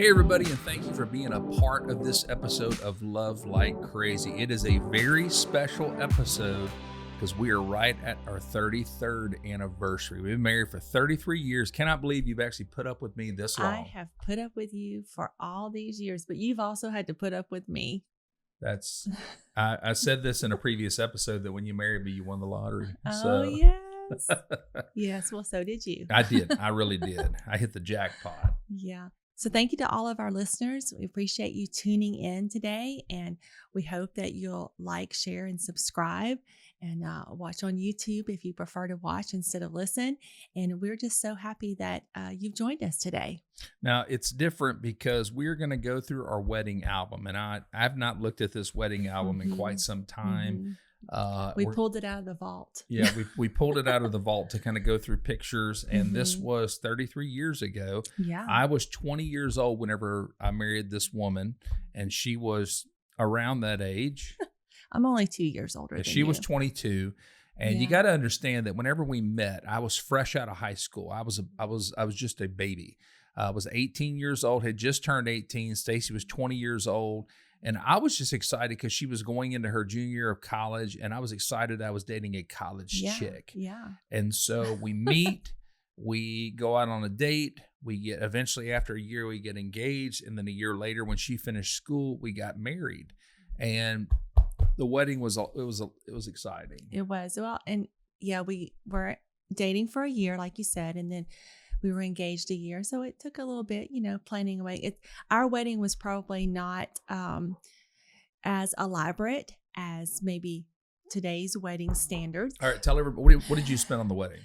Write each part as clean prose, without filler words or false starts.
Hey, everybody, and thank you for being a part of this episode of Love Like Crazy. It is a very special episode because we are right at our 33rd anniversary. We've been married for 33 years. Cannot believe you've actually put up with me this long. I have put up with you for all these years, but you've also had to put up with me. I said this in a previous episode that when you married me, you won the lottery. Oh, yes. Yes, well, so did you. I did. I really did. I hit the jackpot. Yeah. So thank you to all of our listeners. We appreciate you tuning in today, and we hope that you'll like, share, and subscribe, and watch on YouTube if you prefer to watch instead of listen. And we're just so happy that you've joined us today. Now, it's different because we're going to go through our wedding album, and I've not looked at this wedding album in quite some time. We pulled it out of the vault. Yeah, we pulled it out of the vault to kind of go through pictures, and this was 33 years ago. Yeah. I was 20 years old whenever I married this woman, and she was around that age. I'm only 2 years older than She you. was 22, and you got to understand that whenever we met, I was fresh out of high school. I was just a baby. I was 18 years old, had just turned 18. Stacey was 20 years old. And I was just excited because she was going into her junior year of college, and I was excited I was dating a college chick. Yeah. And so we meet, we go out on a date, we get eventually after a year we get engaged, and then a year later when she finished school, we got married. And the wedding was exciting. It was. Well, and yeah, we were dating for a year, like you said, and then we were engaged a year. So it took a little bit, planning away. Our wedding was probably not as elaborate as maybe today's wedding standards. All right. Tell everybody, what did you spend on the wedding?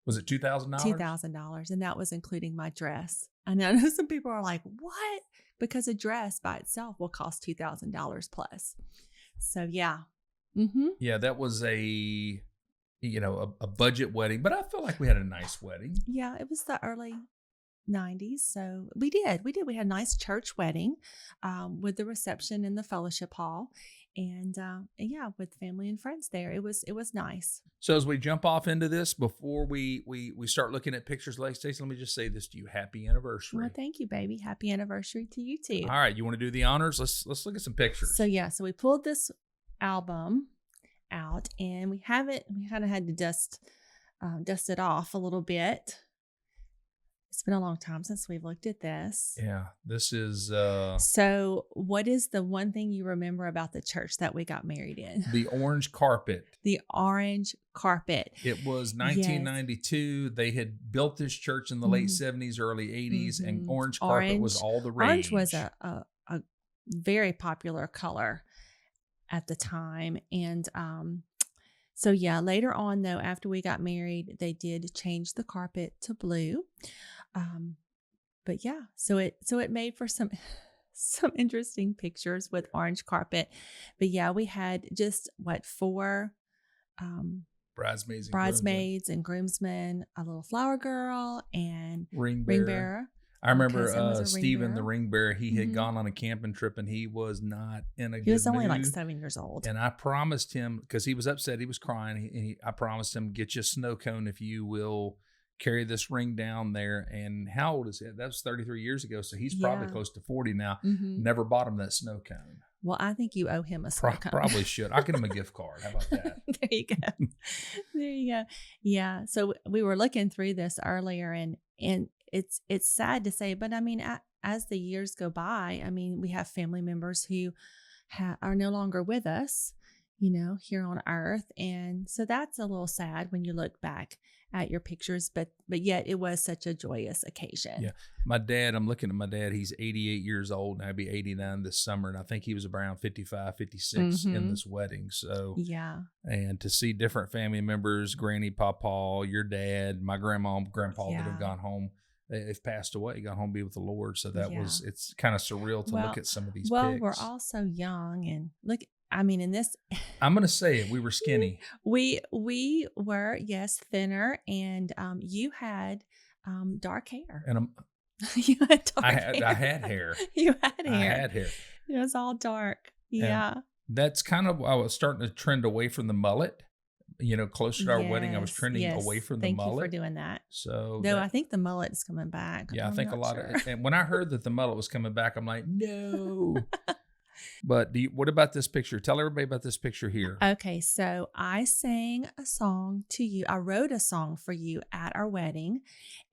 Was it $2,000? $2,000. And that was including my dress. I know some people are like, what? Because a dress by itself will cost $2,000 plus. So yeah. Mm-hmm. Yeah, that was a budget wedding, but I feel like we had a nice wedding. Yeah, it was the early 90s. So we did. We had a nice church wedding with the reception in the fellowship hall, and with family and friends there. It was nice. So as we jump off into this, before we start looking at pictures, like Stacey, let me just say this to you. Happy anniversary. Well, thank you, baby. Happy anniversary to you too. All right, you want to do the honors? Let's look at some pictures. So we pulled this album out, and we kind of had to dust it off a little bit. It's been a long time since we've looked at this. Yeah, this is so what is the one thing you remember about the church that we got married in? The orange carpet. The orange carpet. It was 1992. Yes. They had built this church in the late 70s, early 80s, and orange carpet was all the rage. Orange was a very popular color at the time. And later on, though, after we got married, they did change the carpet to blue. So it made for some interesting pictures with orange carpet. But yeah, we had just 4 bridesmaids and groomsmen, a little flower girl, and ring bearer. I remember Stephen, the ring bearer, he had gone on a camping trip, and he was not in a good mood. He was only like 7 years old. And I promised him, because he was upset, he was crying, I promised him, get you a snow cone if you will carry this ring down there. And how old is he? That was 33 years ago, so he's probably close to 40 now. Never bought him that snow cone. Well, I think you owe him a snow cone. Probably should. I'll get him a gift card. How about that? There you go. Yeah. So we were looking through this earlier, and it's sad to say, but I mean, as the years go by, I mean, we have family members who are no longer with us, here on earth. And so that's a little sad when you look back at your pictures, but yet it was such a joyous occasion. Yeah. My dad, I'm looking at my dad, he's 88 years old, and I'll be 89 this summer. And I think he was around 55, 56 in this wedding. So, yeah. And to see different family members, Granny, Papa, your dad, my grandma, grandpa that have gone home. They've passed away, got home to be with the Lord. So it's kind of surreal to look at some of these pics. Well, we're all so young, and in this, I'm going to say it, we were skinny. We were, yes, thinner, and you had dark hair. And you had dark hair. I had hair. You had hair. I had hair. It was all dark. Yeah. And that's kind of, I was starting to trend away from the mullet. closer to our wedding, I was Yes, trending yes. away from the Thank you for mullet. doing that. So Though I think the mullet is coming back. yeah, I I'm think a not lot sure. of, and when I heard that the mullet was coming back, I'm like, no. But what about this picture? Tell everybody about this picture here. Okay, so I sang a song to you. I wrote a song for you at our wedding,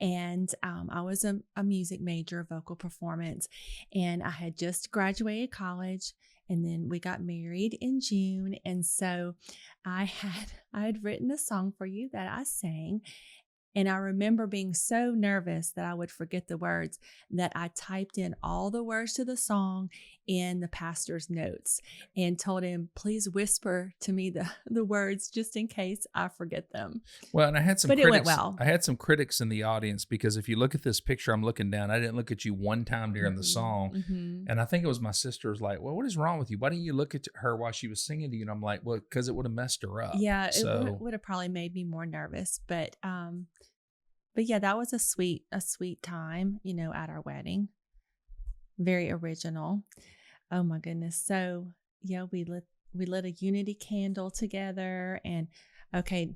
and I was a music major, vocal performance, and I had just graduated college, and then we got married in June, and so I had written a song for you that I sang. And I remember being so nervous that I would forget the words that I typed in all the words to the song in the pastor's notes and told him, please whisper to me the words just in case I forget them. Well, and I had some But critics. it went well. I had some critics in the audience because if you look at this picture, I'm looking down. I didn't look at you one time during the song. Mm-hmm. And I think it was my sister was like, well, what is wrong with you? Why didn't you look at her while she was singing to you? And I'm like, well, because it would have messed her up. Yeah, so, it would have probably made me more nervous. But yeah, that was a sweet time, at our wedding. Very original. Oh my goodness. So yeah, we lit a unity candle together, and okay.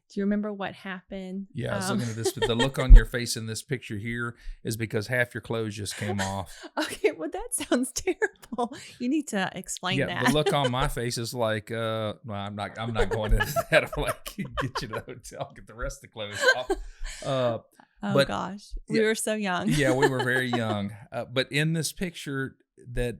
Do you remember what happened? Yeah, I was looking at this. The look on your face in this picture here is because half your clothes just came off. Okay, well, that sounds terrible. You need to explain that. The look on my face is like, well, I'm not going into that. I'm like, get you to the hotel, get the rest of the clothes off. Oh gosh, we were so young. Yeah, we were very young. But in this picture that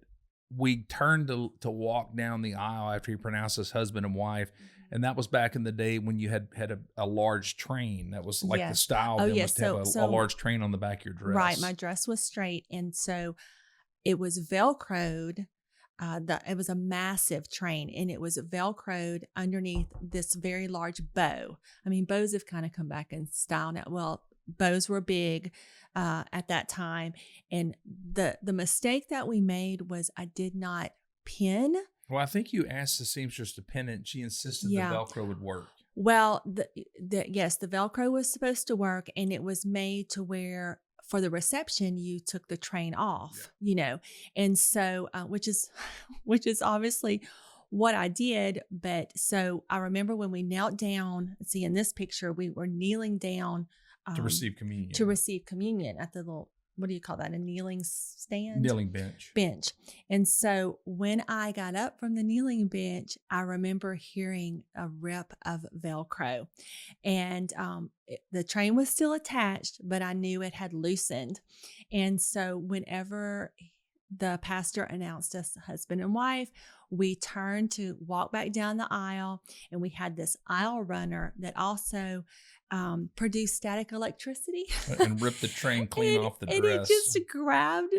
we turned to walk down the aisle after he pronounced us husband and wife. And that was back in the day when you had a large train. That was like the style. Oh, then yes. was to have a large train on the back of your dress. Right. My dress was straight. And so it was Velcroed. It was a massive train, and it was Velcroed underneath this very large bow. I mean, bows have kind of come back in style now. Well, bows were big at that time. And the mistake that we made was I did not pin. Well, I think you asked the seamstress to pin it, and she insisted the Velcro would work. Well, yes, the Velcro was supposed to work, and it was made to where for the reception you took the train off, and so which is obviously what I did. But so I remember when we knelt down. See, in this picture, we were kneeling down to receive communion. At the little, what do you call that? A kneeling stand? Kneeling bench. And so when I got up from the kneeling bench, I remember hearing a rip of Velcro, and the train was still attached, but I knew it had loosened. And so whenever the pastor announced us husband and wife, we turned to walk back down the aisle, and we had this aisle runner that also produced static electricity and ripped the train clean off the dress. And it just grabbed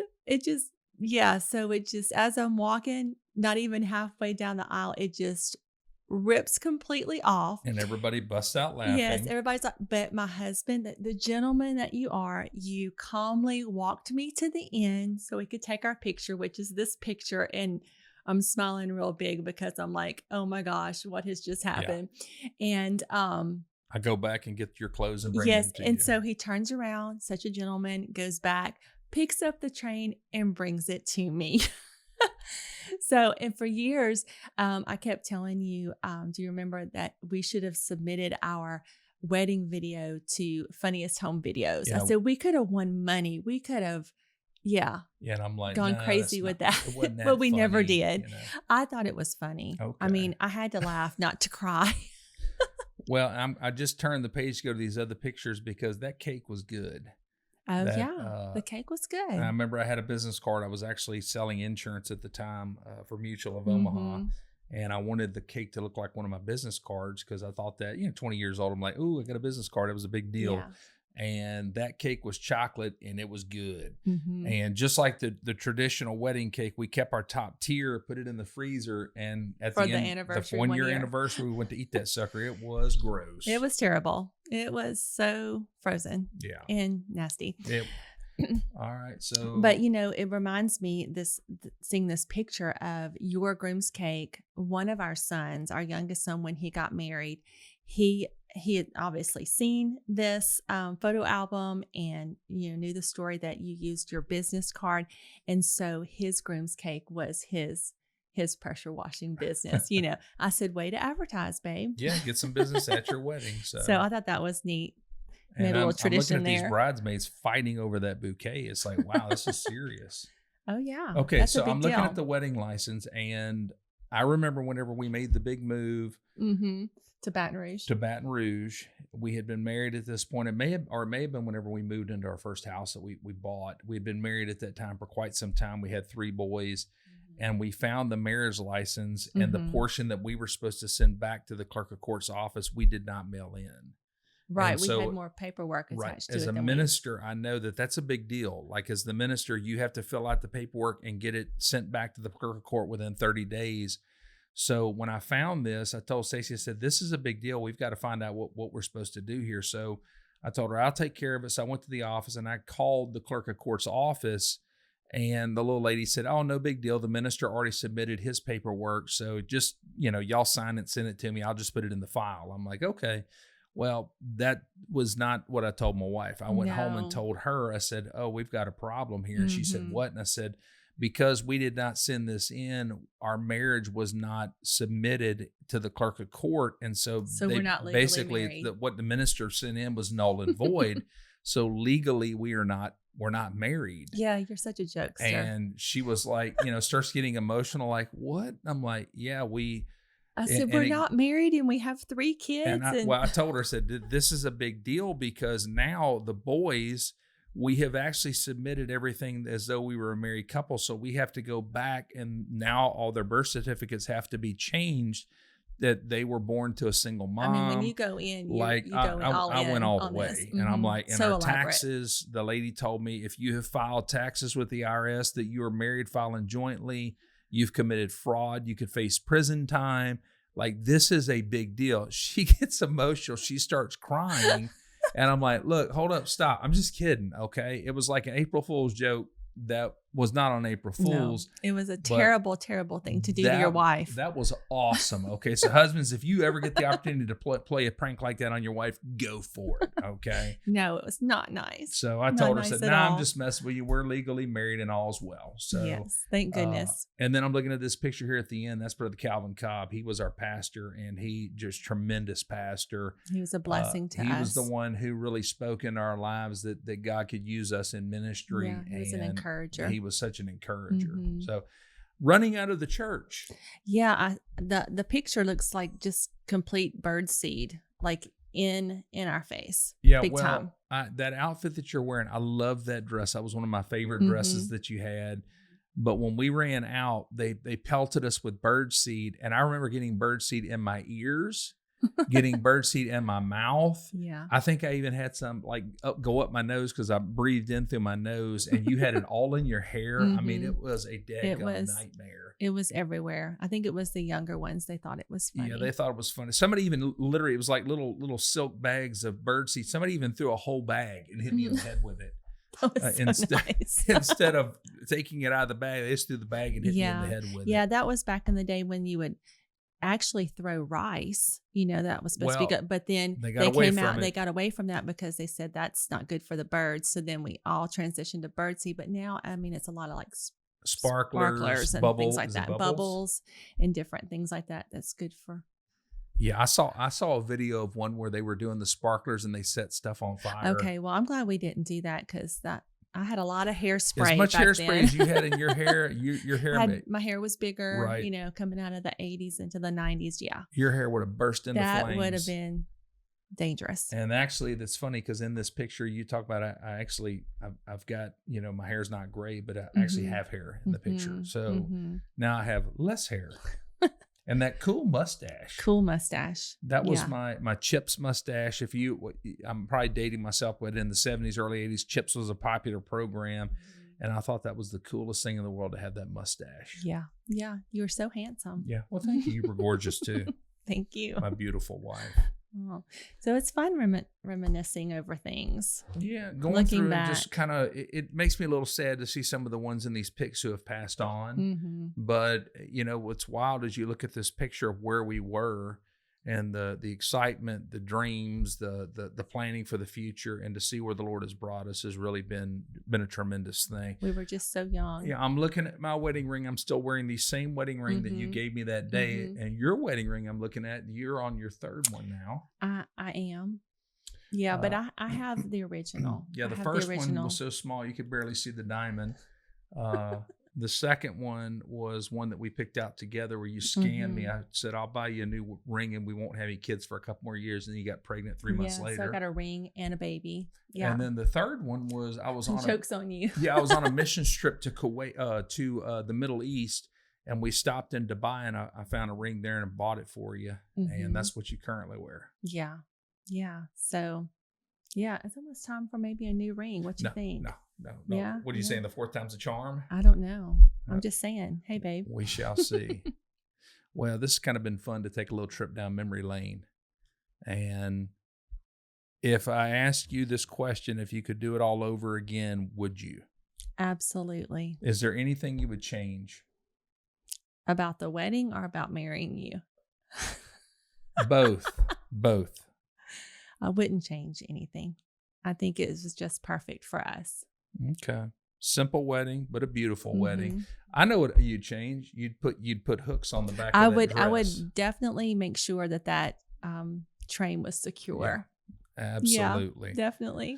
so it just, as I'm walking, not even halfway down the aisle, it just rips completely off. And everybody busts out laughing. Yes, everybody's like, but my husband, the gentleman that you are, you calmly walked me to the end so we could take our picture, which is this picture. And I'm smiling real big because I'm like, oh my gosh, what has just happened? Yeah. And I go back and get your clothes and bring them to you. Yes, and so he turns around, such a gentleman, goes back, picks up the train, and brings it to me. So, and for years, I kept telling you, do you remember that we should have submitted our wedding video to Funniest Home Videos? Yeah. I said, we could have won money. We could have, and I'm like, gone crazy with that. But we never did. I thought it was funny. Okay. I mean, I had to laugh, not to cry. Well, I just turned the page to go to these other pictures because that cake was good. Oh, the cake was good. I remember I had a business card. I was actually selling insurance at the time for Mutual of Omaha. And I wanted the cake to look like one of my business cards because I thought that, 20 years old, I'm like, ooh, I got a business card. It was a big deal. Yeah. And that cake was chocolate, and it was good. And just like the traditional wedding cake, we kept our top tier, put it in the freezer, and at the end, the 1 year anniversary, we went to eat that sucker. It was gross. It was terrible. It was so frozen. Yeah. And nasty. All right. So, but it reminds me seeing this picture of your groom's cake. One of our sons, our youngest son, when he got married, he had obviously seen this photo album and knew the story that you used your business card, and so his groom's cake was his his pressure washing business. I said, way to advertise, babe. Yeah, get some business at your wedding. So I thought that was neat. We and had a little tradition I'm looking at there. these bridesmaids fighting over that bouquet. It's like, wow, this is serious. Oh yeah. Okay, That's so a big I'm looking deal. at the wedding license, and I remember whenever we made the big move to Baton Rouge. We had been married at this point. It may have been whenever we moved into our first house that we bought. We had been married at that time for quite some time. We had 3 boys, and we found the marriage license, and the portion that we were supposed to send back to the clerk of court's office, we did not mail in. Right. We had more paperwork attached to it. As a minister, I know that that's a big deal. Like as the minister, you have to fill out the paperwork and get it sent back to the clerk of court within 30 days. So when I found this, I told Stacey, I said, this is a big deal. We've got to find out what we're supposed to do here. So I told her, I'll take care of it. So I went to the office and I called the clerk of court's office, and the little lady said, oh, no big deal. The minister already submitted his paperwork. So just, y'all sign it, send it to me. I'll just put it in the file. I'm like, okay. Well, that was not what I told my wife. I went home and told her, I said, oh, we've got a problem here. And she said, what? And I said, because we did not send this in, our marriage was not submitted to the clerk of court. And so we're not legally basically married. What the minister sent in was null and void. So legally we're not married. Yeah, you're such a jokester. And she was like, starts getting emotional, like, what? I'm like, yeah, I said, we're not married and we have 3 kids. I told her, I said, this is a big deal because now the boys, we have actually submitted everything as though we were a married couple. So we have to go back, and now all their birth certificates have to be changed that they were born to a single mom. I mean, when you go in, I went all the way. And I'm like, and so our taxes, the lady told me, if you have filed taxes with the IRS that you are married filing jointly, you've committed fraud, you could face prison time. Like, this is a big deal. She gets emotional. She starts crying. And I'm like, look, hold up, stop. I'm just kidding, okay? It was like an April Fool's joke that was not on April Fool's. No, it was a terrible, terrible thing to do to your wife. That was awesome. Okay, so husbands, if you ever get the opportunity to play a prank like that on your wife, go for it, okay? No, it was not nice. So I told her, I said, I'm just messing with you. We're legally married and all's well. So yes, thank goodness. And then I'm looking at this picture here at the end. That's Brother Calvin Cobb. He was our pastor, and he just tremendous pastor. He was a blessing to us. He was the one who really spoke in our lives that God could use us in ministry. Yeah, he was an encourager. He was such an encourager. So running out of the church. Yeah, the picture looks like just complete birdseed, like in our face. Yeah, big time. That outfit that you're wearing, I love that dress. That was one of my favorite dresses that you had. But when we ran out, they pelted us with birdseed, and I remember getting birdseed in my ears. Getting birdseed in my mouth. Yeah. I think I even had some go up my nose because I breathed in through my nose, and you had it all in your hair. I mean, it was a nightmare. It was everywhere. I think it was the younger ones. They thought it was funny. Yeah, they thought it was funny. Somebody even literally, it was like little silk bags of birdseed. Somebody even threw a whole bag and hit me in the head with it. Instead of taking it out of the bag, they just threw the bag and hit me in the head with it. Yeah, that was back in the day when you would actually throw rice, that was supposed to be good, but then they got away from that because they said that's not good for the birds. So then we all transitioned to birdseed, but now I mean it's a lot of like sparklers and things like that, bubbles and different things like that. That's good for. Yeah, I saw a video of one where they were doing the sparklers and they set stuff on fire. Okay, well I'm glad we didn't do that because I had a lot of hairspray. As much hairspray as you had in your hair, your hair. My hair was bigger, right. Come out of the 80s into the 90s. Yeah. Your hair would have burst into flames. That would have been dangerous. And actually, that's funny because in this picture you talk about, I've got, my hair's not gray, but I actually have hair in the picture. So now I have less hair. And that cool mustache. That was my Chips mustache. I'm probably dating myself, but in the 70s, early 80s, Chips was a popular program. And I thought that was the coolest thing in the world to have that mustache. Yeah. Yeah. You were so handsome. Yeah. Well, thank you. You were gorgeous too. Thank you. My beautiful wife. Oh. So it's fun reminiscing over things. Yeah, looking through back. Just kind of, it makes me a little sad to see some of the ones in these pics who have passed on. But, what's wild is you look at this picture of where we were and the excitement, the dreams, the planning for the future, and to see where the Lord has brought us has really been a tremendous thing. We were just so young. Yeah, I'm looking at my wedding ring. I'm still wearing the same wedding ring that you gave me that day, and your wedding ring I'm looking at. You're on your third one now. I am. Yeah, but I have the original. Yeah, the first one was so small you could barely see the diamond. The second one was one that we picked out together where you scanned me. I said, I'll buy you a new ring and we won't have any kids for a couple more years. And then you got pregnant 3 months later. So I got a ring and a baby. Yeah. And then the third one was I was on joke's on you. Yeah, I was on a mission trip to Kuwait, to the Middle East. And we stopped in Dubai and I found a ring there and bought it for you. And that's what you currently wear. Yeah. Yeah. So yeah, it's almost time for maybe a new ring. What you think? No. Yeah, what are you saying? The fourth time's a charm? I don't know. I'm just saying. Hey, babe. We shall see. Well, this has kind of been fun to take a little trip down memory lane. And if I asked you this question, if you could do it all over again, would you? Absolutely. Is there anything you would change? About the wedding or about marrying you? Both. I wouldn't change anything. I think it was just perfect for us. Okay. Simple wedding, but a beautiful wedding. I know what you'd change. You'd put hooks on the back of that dress. I would definitely make sure that train was secure. Yeah, absolutely. Yeah, definitely.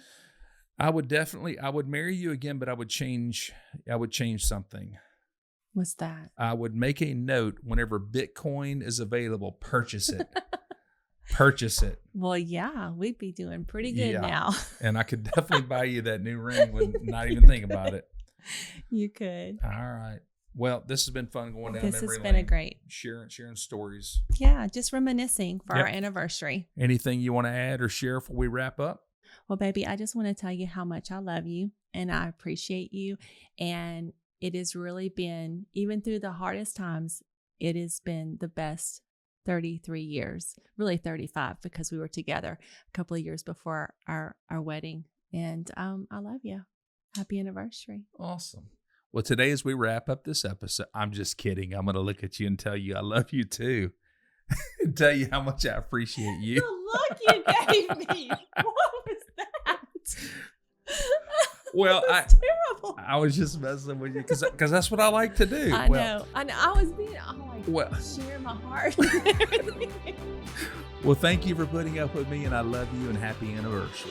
I would marry you again, but I would change something. What's that? I would make a note whenever Bitcoin is available, purchase it. Purchase it. Well, yeah, we'd be doing pretty good now. And I could definitely buy you that new ring with not even think about it. You could. All right. Well, this has been fun going down memory lane. This has been a great. Sharing stories. Yeah, just reminiscing for our anniversary. Anything you want to add or share before we wrap up? Well, baby, I just want to tell you how much I love you and I appreciate you. And it has really been, even through the hardest times, it has been the best 33 years, really 35, because we were together a couple of years before our wedding. And I love you. Happy anniversary. Awesome. Well, today as we wrap up this episode, I'm just kidding. I'm going to look at you and tell you I love you too. Tell you how much I appreciate you. The look you gave me. What was that? Well, terrible. I was just messing with you because that's what I like to do. I know. I was being share my heart. Well, thank you for putting up with me, and I love you, and happy anniversary.